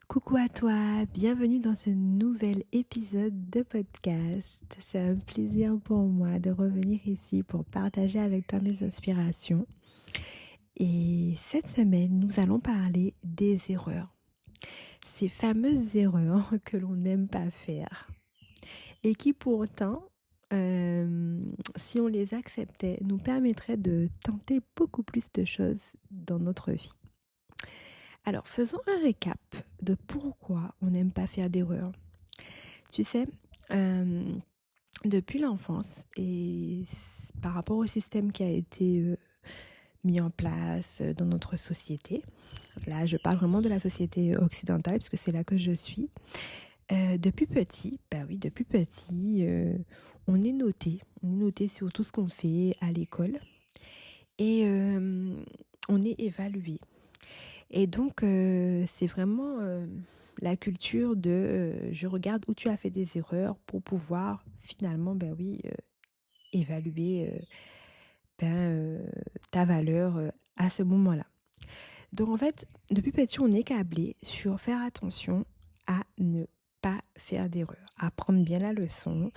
Coucou à toi, bienvenue dans ce nouvel épisode de podcast. C'est un plaisir pour moi de revenir ici pour partager avec toi mes inspirations. Et cette semaine, nous allons parler des erreurs. Ces fameuses erreurs que l'on n'aime pas faire et qui pourtant, si on les acceptait, nous permettraient de tenter beaucoup plus de choses dans notre vie. Alors, faisons un récap de pourquoi on n'aime pas faire d'erreurs. Tu sais, euh, depuis l'enfance et par rapport au système qui a été mis en place dans notre société, là je parle vraiment de la société occidentale parce que c'est là que je suis, depuis petit, bah oui, depuis petit, on est noté sur tout ce qu'on fait à l'école et on est évalué. Et donc, c'est vraiment la culture de je regarde où tu as fait des erreurs pour pouvoir finalement, ben oui, évaluer ben, ta valeur à ce moment-là. Donc, en fait, depuis petit, on est câblé sur faire attention à ne pas faire d'erreur, à prendre bien la leçon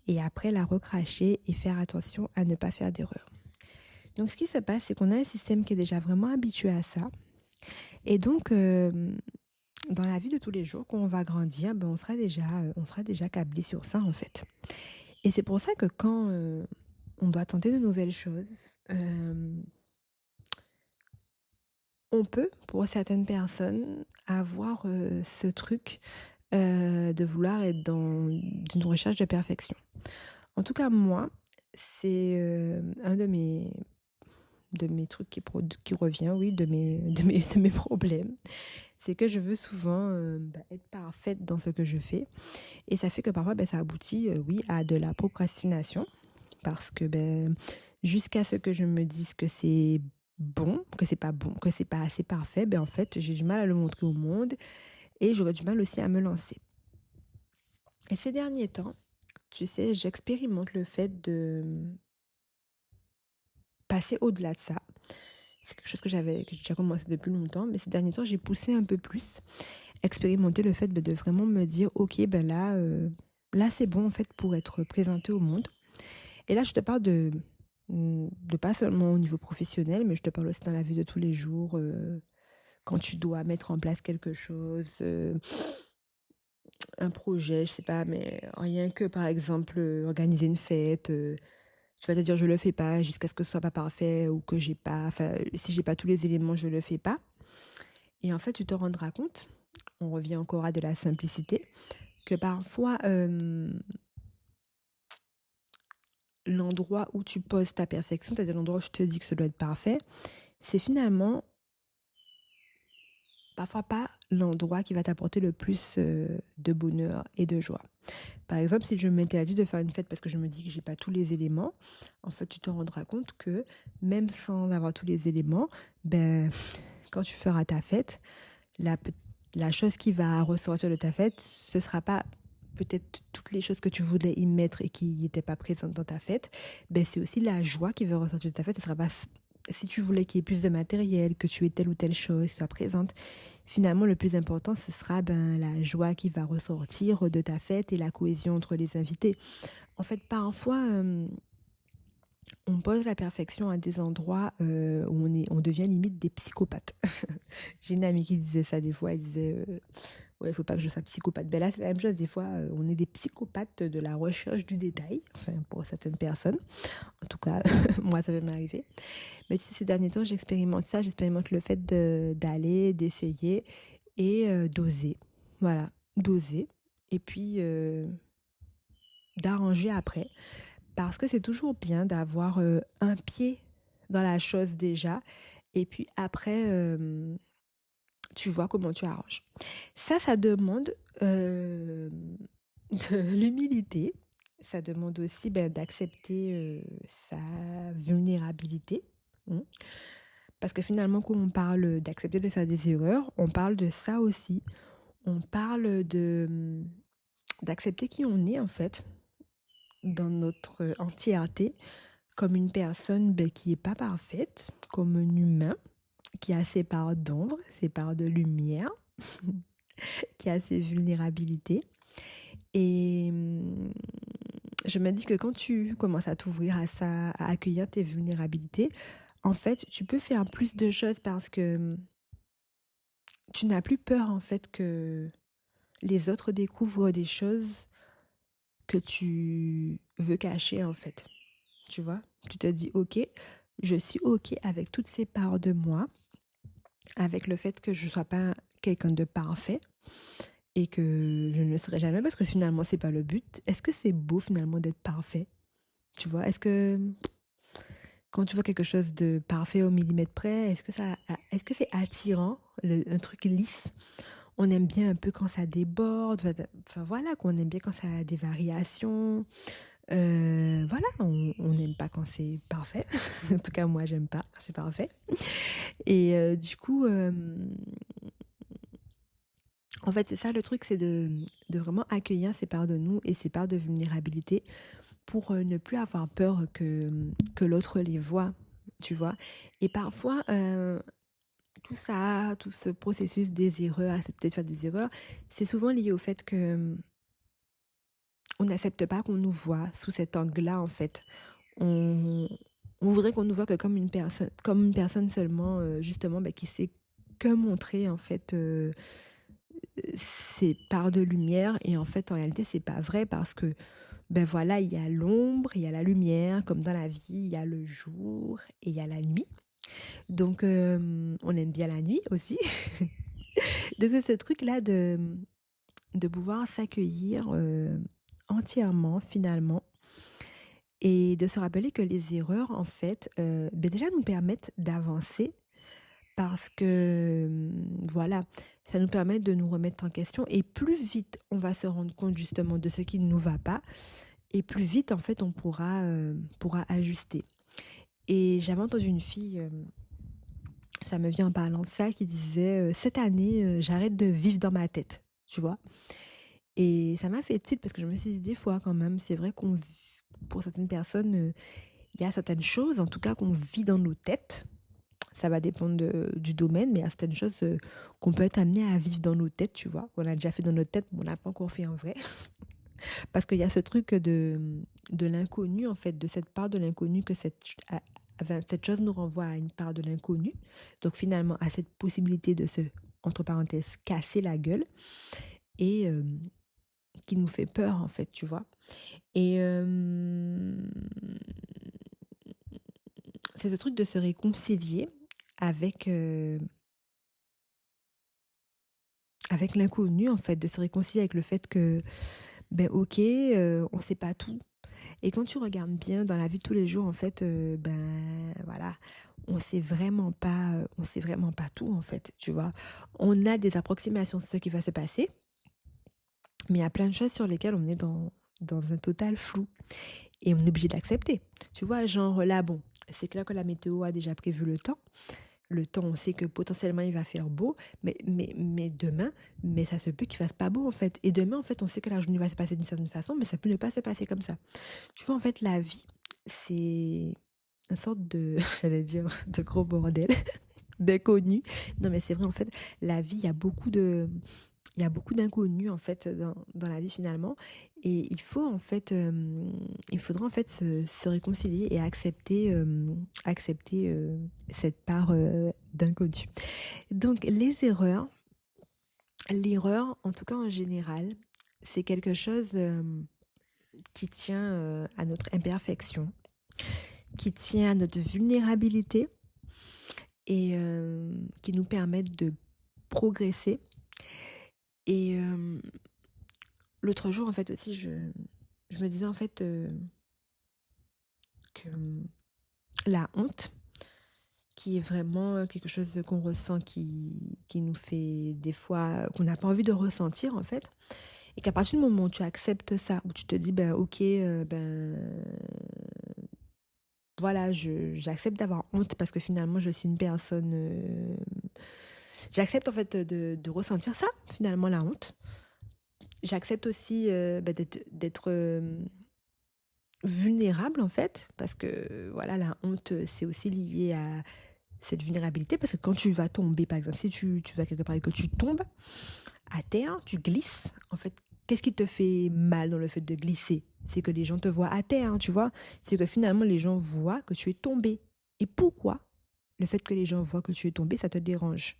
et après la recracher et faire attention à ne pas faire d'erreur. Donc, ce qui se passe, c'est qu'on a un système qui est déjà vraiment habitué à ça. Et donc, dans la vie de tous les jours, quand on va grandir, ben on sera déjà câblé sur ça en fait. Et c'est pour ça que quand on doit tenter de nouvelles choses, euh, on peut, pour certaines personnes, avoir ce truc de vouloir être dans une recherche de perfection. En tout cas, moi, c'est un de mes trucs qui revient, oui, de mes problèmes. C'est que je veux souvent être parfaite dans ce que je fais. Et ça fait que parfois, ça aboutit, oui, à de la procrastination. Parce que jusqu'à ce que je me dise que c'est bon, que c'est pas assez parfait, en fait, j'ai du mal à le montrer au monde et j'aurais du mal aussi à me lancer. Et ces derniers temps, tu sais, j'expérimente le fait de passer au-delà de ça. C'est quelque chose que j'ai déjà commencé depuis longtemps, mais ces derniers temps, j'ai poussé un peu plus, expérimenter le fait de vraiment me dire, ok, là c'est bon en fait pour être présenté au monde. Et là, je te parle de pas seulement au niveau professionnel, mais je te parle aussi dans la vie de tous les jours, quand tu dois mettre en place quelque chose, un projet, je sais pas, mais rien que par exemple organiser une fête, tu vas te dire je le fais pas jusqu'à ce que ce soit pas parfait ou que j'ai pas, enfin si j'ai pas tous les éléments, je le fais pas. Et en fait, tu te rendras compte, on revient encore à de la simplicité, que parfois l'endroit où tu poses ta perfection, c'est-à-dire l'endroit où je te dis que ça doit être parfait, c'est finalement parfois pas l'endroit qui va t'apporter le plus de bonheur et de joie. Par exemple, si je m'interdis de faire une fête parce que je me dis que j'ai pas tous les éléments, en fait, tu te rendras compte que même sans avoir tous les éléments, quand tu feras ta fête, la, la chose qui va ressortir de ta fête, ce sera pas peut-être toutes les choses que tu voulais y mettre et qui n'étaient pas présentes dans ta fête, c'est aussi la joie qui va ressortir de ta fête. Ce sera pas si tu voulais qu'il y ait plus de matériel, que tu aies telle ou telle chose soit présente. Finalement, le plus important, ce sera la joie qui va ressortir de ta fête et la cohésion entre les invités. En fait, parfois, on pose la perfection à des endroits où on devient limite des psychopathes. J'ai une amie qui disait ça des fois, elle disait ouais, il faut pas que je sois psychopathe. Ben là, c'est la même chose, des fois, on est des psychopathes de la recherche du détail, enfin pour certaines personnes. En tout cas, moi, ça peut m'arriver. Mais tu sais, ces derniers temps, j'expérimente ça, j'expérimente le fait d'aller, d'essayer et d'oser. Voilà, d'oser. Et puis d'arranger après. Parce que c'est toujours bien d'avoir un pied dans la chose déjà. Et puis après, tu vois comment tu arranges. Ça demande de l'humilité. Ça demande aussi d'accepter sa vulnérabilité. Hein. Parce que finalement, quand on parle d'accepter de faire des erreurs, on parle de ça aussi. On parle d'accepter qui on est en fait, dans notre entièreté, comme une personne qui n'est pas parfaite, comme un humain qui a ses parts d'ombre, ses parts de lumière. qui a ses vulnérabilités. Et je me dis que quand tu commences à t'ouvrir à ça, à accueillir tes vulnérabilités, en fait, tu peux faire plus de choses parce que tu n'as plus peur, en fait, que les autres découvrent des choses que tu veux cacher, en fait. Tu vois? Tu te dis, OK, je suis OK avec toutes ces parts de moi, avec le fait que je ne sois pas quelqu'un de parfait et que je ne le serai jamais parce que finalement, c'est pas le but. Est-ce que c'est beau finalement d'être parfait? Tu vois? Est-ce que quand tu vois quelque chose de parfait au millimètre près, est-ce que c'est attirant, un truc lisse? On aime bien un peu quand ça déborde, enfin voilà, qu'on aime bien quand ça a des variations. Voilà, on n'aime pas quand c'est parfait. En tout cas, moi, j'aime pas quand c'est parfait. Et du coup, en fait, c'est ça le truc, c'est de vraiment accueillir ces parts de nous et ces parts de vulnérabilité pour ne plus avoir peur que l'autre les voit, tu vois. Et parfois, tout ça, tout ce processus désireux, accepter de faire des erreurs, c'est souvent lié au fait que on n'accepte pas qu'on nous voit sous cet angle-là, en fait. On, on voudrait qu'on nous voit que comme une personne seulement, justement, bah, qui sait que montrer, en fait, ses parts de lumière. Et en fait, en réalité, c'est pas vrai parce que, ben voilà, il y a l'ombre, il y a la lumière, comme dans la vie, il y a le jour et il y a la nuit. Donc, on aime bien la nuit aussi. Donc, c'est ce truc-là de pouvoir s'accueillir entièrement, finalement, et de se rappeler que les erreurs, en fait, ben déjà nous permettent d'avancer parce que, voilà, ça nous permet de nous remettre en question et plus vite on va se rendre compte justement de ce qui ne nous va pas et plus vite, en fait, on pourra ajuster. Et j'avais entendu une fille, ça me vient en parlant de ça, qui disait cette année, j'arrête de vivre dans ma tête, tu vois. Et ça m'a fait tilt parce que je me suis dit des fois quand même, c'est vrai pour certaines personnes, il y a certaines choses, en tout cas, qu'on vit dans nos têtes. Ça va dépendre du domaine, mais il y a certaines choses qu'on peut être amené à vivre dans nos têtes, tu vois. On a déjà fait dans notre tête, mais on n'a pas encore fait en vrai. Parce qu'il y a ce truc de l'inconnu, en fait, de cette part de l'inconnu que cette chose nous renvoie à une part de l'inconnu. Donc finalement, à cette possibilité de se, entre parenthèses, casser la gueule et qui nous fait peur, en fait, tu vois. Et c'est ce truc de se réconcilier avec, avec l'inconnu, en fait, de se réconcilier avec le fait que, ben ok, on sait pas tout. Et quand tu regardes bien dans la vie de tous les jours, en fait, ben voilà, on sait vraiment pas tout, en fait, tu vois. On a des approximations sur ce qui va se passer, mais il y a plein de choses sur lesquelles on est dans un total flou. Et on est obligé d'accepter. Tu vois, genre là, bon, c'est clair que la météo a déjà prévu le temps. Le temps, on sait que potentiellement il va faire beau, mais demain, mais ça se peut qu'il fasse pas beau en fait. Et demain, en fait, on sait que la journée va se passer d'une certaine façon, mais ça peut ne pas se passer comme ça. Tu vois, en fait, la vie, c'est une sorte de, j'allais dire, de gros bordel, d'inconnu. Non, mais c'est vrai, en fait, la vie, il y a beaucoup d'inconnus en fait dans la vie finalement et il faudra en fait se réconcilier et accepter cette part d'inconnu. Donc l'erreur en tout cas en général, c'est quelque chose qui tient à notre imperfection, qui tient à notre vulnérabilité et qui nous permettent de progresser. Et l'autre jour, en fait, aussi, je me disais, en fait, que la honte, qui est vraiment quelque chose qu'on ressent, qui nous fait des fois, qu'on n'a pas envie de ressentir, en fait, et qu'à partir du moment où tu acceptes ça, où tu te dis, ben, ok, voilà, j'accepte d'avoir honte parce que finalement, je suis une personne... j'accepte, en fait, de ressentir ça, finalement, la honte. J'accepte aussi d'être vulnérable en fait, parce que voilà, la honte, c'est aussi lié à cette vulnérabilité, parce que quand tu vas tomber, par exemple, si tu vas quelque part et que tu tombes, à terre, tu glisses. En fait, qu'est-ce qui te fait mal dans le fait de glisser? C'est que les gens te voient à terre, tu vois. C'est que finalement, les gens voient que tu es tombé. Et pourquoi le fait que les gens voient que tu es tombé, ça te dérange?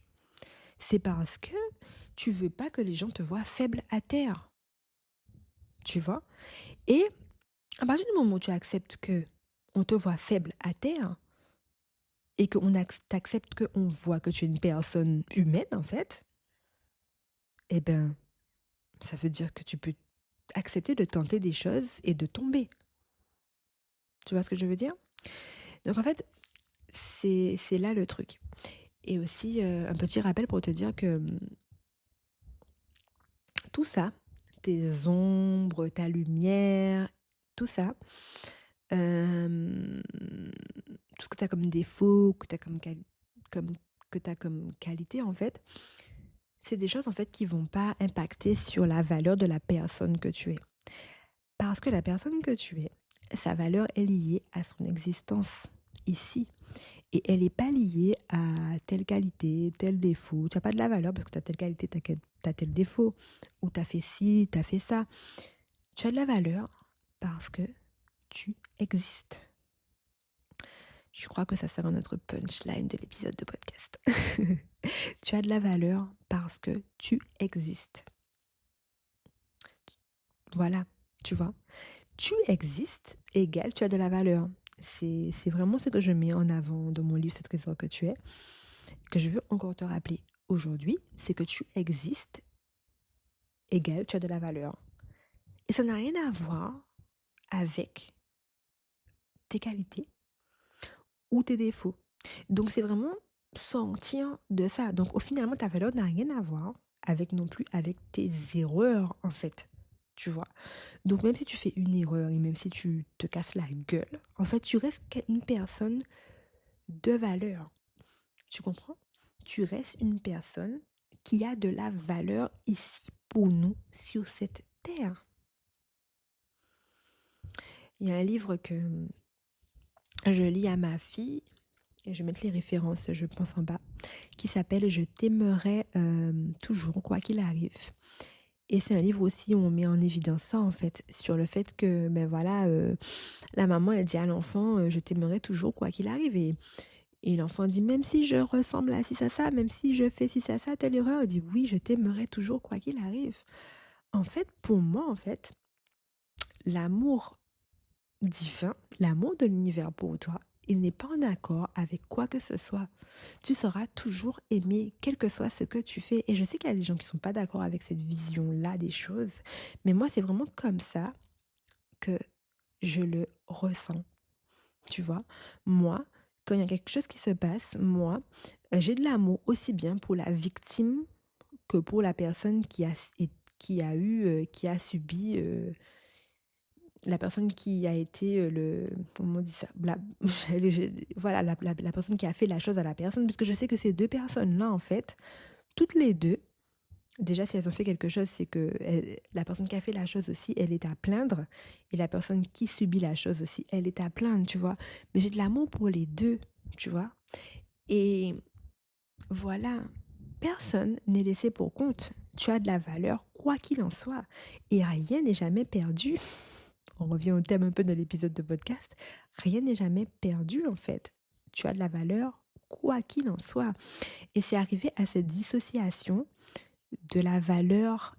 C'est parce que tu veux pas que les gens te voient faible à terre, tu vois. Et à partir du moment où tu acceptes que on te voit faible à terre et qu'on t'accepte qu'on voit que tu es une personne humaine, en fait, eh ben, ça veut dire que tu peux accepter de tenter des choses et de tomber. Tu vois ce que je veux dire? Donc en fait, c'est là le truc. Et aussi, un petit rappel pour te dire que tout ça, tes ombres, ta lumière, tout ça, euh, tout ce que tu as comme défaut, que tu as comme, que t'as comme qualité, en fait, c'est des choses en fait qui vont pas impacter sur la valeur de la personne que tu es. Parce que la personne que tu es, sa valeur est liée à son existence ici. Et elle n'est pas liée à telle qualité, tel défaut. Tu n'as pas de la valeur parce que tu as telle qualité, tu as tel défaut. Ou tu as fait ci, tu as fait ça. Tu as de la valeur parce que tu existes. Je crois que ça sera notre punchline de l'épisode de podcast. Tu as de la valeur parce que tu existes. Voilà, tu vois. Tu existes, égale, tu as de la valeur. C'est vraiment ce que je mets en avant dans mon livre, ce trésor que tu es, que je veux encore te rappeler aujourd'hui, c'est que tu existes, égale, tu as de la valeur. Et ça n'a rien à voir avec tes qualités ou tes défauts. Donc c'est vraiment sortir de ça. Donc au finalement, ta valeur n'a rien à voir avec non plus avec tes erreurs, en fait. Tu vois. Donc même si tu fais une erreur et même si tu te casses la gueule, en fait, tu restes une personne de valeur. Tu comprends? Tu restes une personne qui a de la valeur ici pour nous sur cette terre. Il y a un livre que je lis à ma fille, et je vais mettre les références, je pense, en bas, qui s'appelle Je t'aimerai toujours, quoi qu'il arrive. Et c'est un livre aussi où on met en évidence ça, en fait, sur le fait que, ben voilà, la maman, elle dit à l'enfant, je t'aimerai toujours, quoi qu'il arrive. Et l'enfant dit, même si je ressemble à ci, ça, même si je fais ci, ça, telle erreur, il dit, oui, je t'aimerai toujours, quoi qu'il arrive. En fait, pour moi, en fait, l'amour divin, l'amour de l'univers pour toi, il n'est pas en accord avec quoi que ce soit. Tu seras toujours aimé, quel que soit ce que tu fais. Et je sais qu'il y a des gens qui ne sont pas d'accord avec cette vision-là des choses, mais moi, c'est vraiment comme ça que je le ressens. Tu vois, moi, quand il y a quelque chose qui se passe, moi, j'ai de l'amour aussi bien pour la victime que pour la personne qui a subi, la personne qui a été comment on dit ça, voilà, la personne qui a fait la chose à la personne, puisque je sais que ces deux personnes-là, en fait, toutes les deux, déjà, si elles ont fait quelque chose, c'est que la personne qui a fait la chose aussi, elle est à plaindre. Et la personne qui subit la chose aussi, elle est à plaindre, tu vois. Mais j'ai de l'amour pour les deux, tu vois. Et voilà, personne n'est laissé pour compte. Tu as de la valeur, quoi qu'il en soit. Et rien n'est jamais perdu. On revient au thème un peu de l'épisode de podcast. Rien n'est jamais perdu, en fait. Tu as de la valeur, quoi qu'il en soit. Et c'est arrivé à cette dissociation de la valeur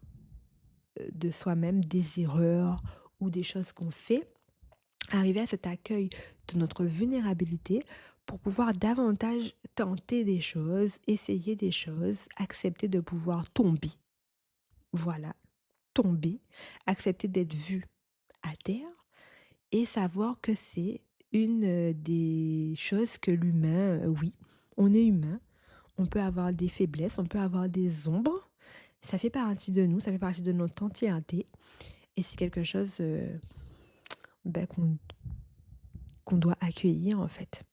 de soi-même, des erreurs ou des choses qu'on fait, arriver à cet accueil de notre vulnérabilité pour pouvoir davantage tenter des choses, essayer des choses, accepter de pouvoir tomber. Voilà, tomber, accepter d'être vu à terre et savoir que c'est une des choses que l'humain, oui, on est humain, on peut avoir des faiblesses, on peut avoir des ombres, ça fait partie de nous, ça fait partie de notre entièreté. Et c'est quelque chose ben, qu'on doit accueillir en fait.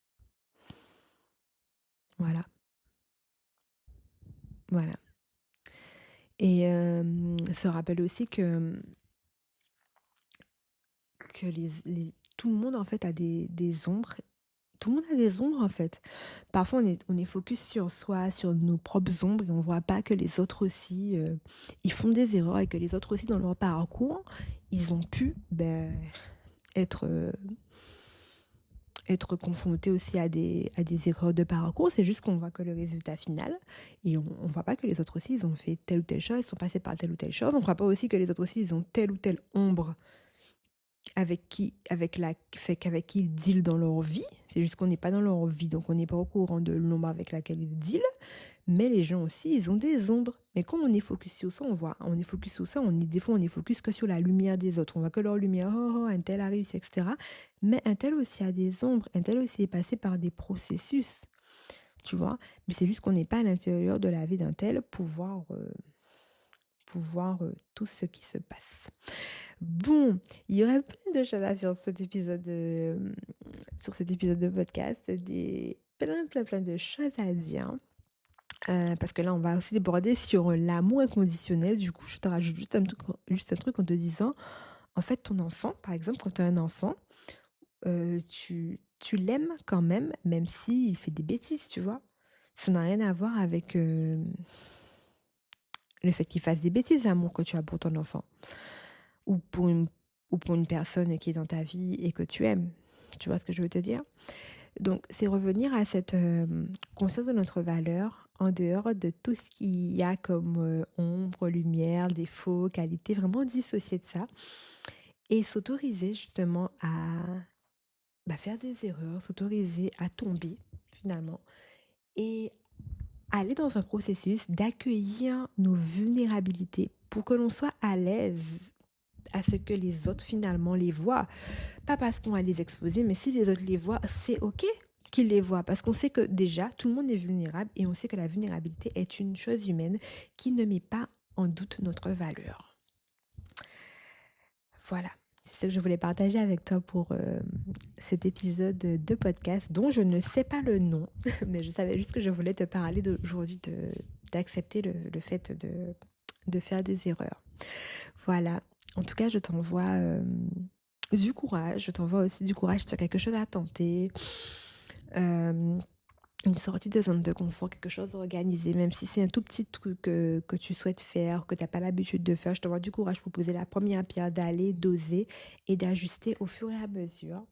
Voilà. Voilà. Et se rappelle aussi que tout le monde en fait a des ombres tout le monde a des ombres en fait. Parfois on est focus sur soi, sur nos propres ombres et on voit pas que les autres aussi, ils font des erreurs et que les autres aussi dans leur parcours, ils ont pu être, être confrontés aussi à des erreurs de parcours. C'est juste qu'on voit que le résultat final et on voit pas que les autres aussi, ils ont fait telle ou telle chose, ils sont passés par telle ou telle chose. On voit pas aussi que les autres aussi, ils ont telle ou telle ombre avec qui ils deal dans leur vie. C'est juste qu'on n'est pas dans leur vie, donc on n'est pas au courant de l'ombre avec laquelle ils deal. Mais les gens aussi, ils ont des ombres. Mais quand on est focus sur ça, on est focus sur ça, des fois on est focus que sur la lumière des autres. On voit que leur lumière, un tel a réussi, etc. Mais un tel aussi a des ombres, un tel aussi est passé par des processus, tu vois. Mais c'est juste qu'on n'est pas à l'intérieur de la vie d'un tel pour voir tout ce qui se passe. Bon, il y aurait plein de choses à faire sur cet épisode de podcast, plein de choses à dire. Parce que là, on va aussi déborder sur l'amour inconditionnel. Du coup, je te rajoute juste un truc en te disant, en fait, ton enfant, par exemple, quand tu as un enfant, tu l'aimes quand même s'il fait des bêtises, tu vois. Ça n'a rien à voir avec le fait qu'il fasse des bêtises, l'amour que tu as pour ton enfant. Ou pour une personne qui est dans ta vie et que tu aimes. Tu vois ce que je veux te dire? Donc, c'est revenir à cette conscience de notre valeur en dehors de tout ce qu'il y a comme ombre, lumière, défaut, qualité, vraiment dissocier de ça et s'autoriser justement à faire des erreurs, s'autoriser à tomber finalement et aller dans un processus d'accueillir nos vulnérabilités pour que l'on soit à l'aise à ce que les autres finalement les voient. Pas parce qu'on va les exposer, mais si les autres les voient, c'est ok qu'ils les voient. Parce qu'on sait que déjà, tout le monde est vulnérable et on sait que la vulnérabilité est une chose humaine qui ne met pas en doute notre valeur. Voilà. C'est ce que je voulais partager avec toi pour cet épisode de podcast dont je ne sais pas le nom, mais je savais juste que je voulais te parler d'aujourd'hui, d'accepter le fait de faire des erreurs. Voilà. En tout cas, je t'envoie du courage. Je t'envoie aussi du courage si tu as quelque chose à tenter. Une sortie de zone de confort, quelque chose organisé, même si c'est un tout petit truc que tu souhaites faire, que tu n'as pas l'habitude de faire. Je t'envoie du courage pour poser la première pierre, d'aller, d'oser et d'ajuster au fur et à mesure.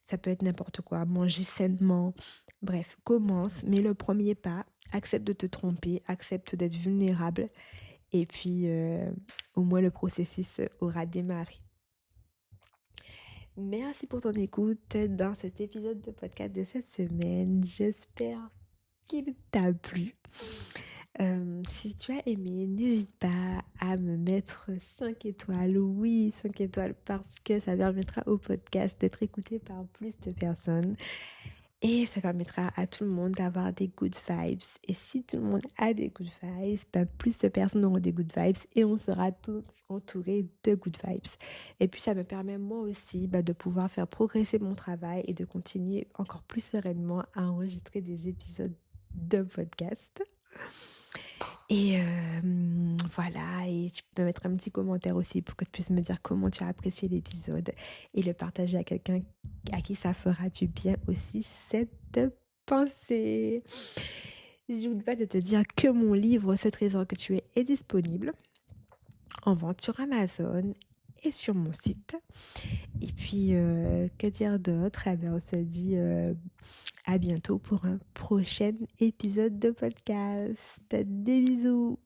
Ça peut être n'importe quoi, manger sainement. Bref, commence, mets le premier pas, accepte de te tromper, accepte d'être vulnérable. Et puis, au moins, le processus aura démarré. Merci pour ton écoute dans cet épisode de podcast de cette semaine. J'espère qu'il t'a plu. Si tu as aimé, n'hésite pas à me mettre 5 étoiles. Oui, 5 étoiles parce que ça permettra au podcast d'être écouté par plus de personnes. Et ça permettra à tout le monde d'avoir des good vibes. Et si tout le monde a des good vibes, plus de personnes auront des good vibes et on sera tous entourés de good vibes. Et puis ça me permet moi aussi de pouvoir faire progresser mon travail et de continuer encore plus sereinement à enregistrer des épisodes de podcast. Et voilà, et tu peux mettre un petit commentaire aussi pour que tu puisses me dire comment tu as apprécié l'épisode et le partager à quelqu'un à qui ça fera du bien aussi cette pensée. J'oublie pas de te dire que mon livre Ce trésor que tu es est disponible en vente sur Amazon et sur mon site. Et puis, que dire d'autre? On se dit à bientôt pour un prochain épisode de podcast. Des bisous!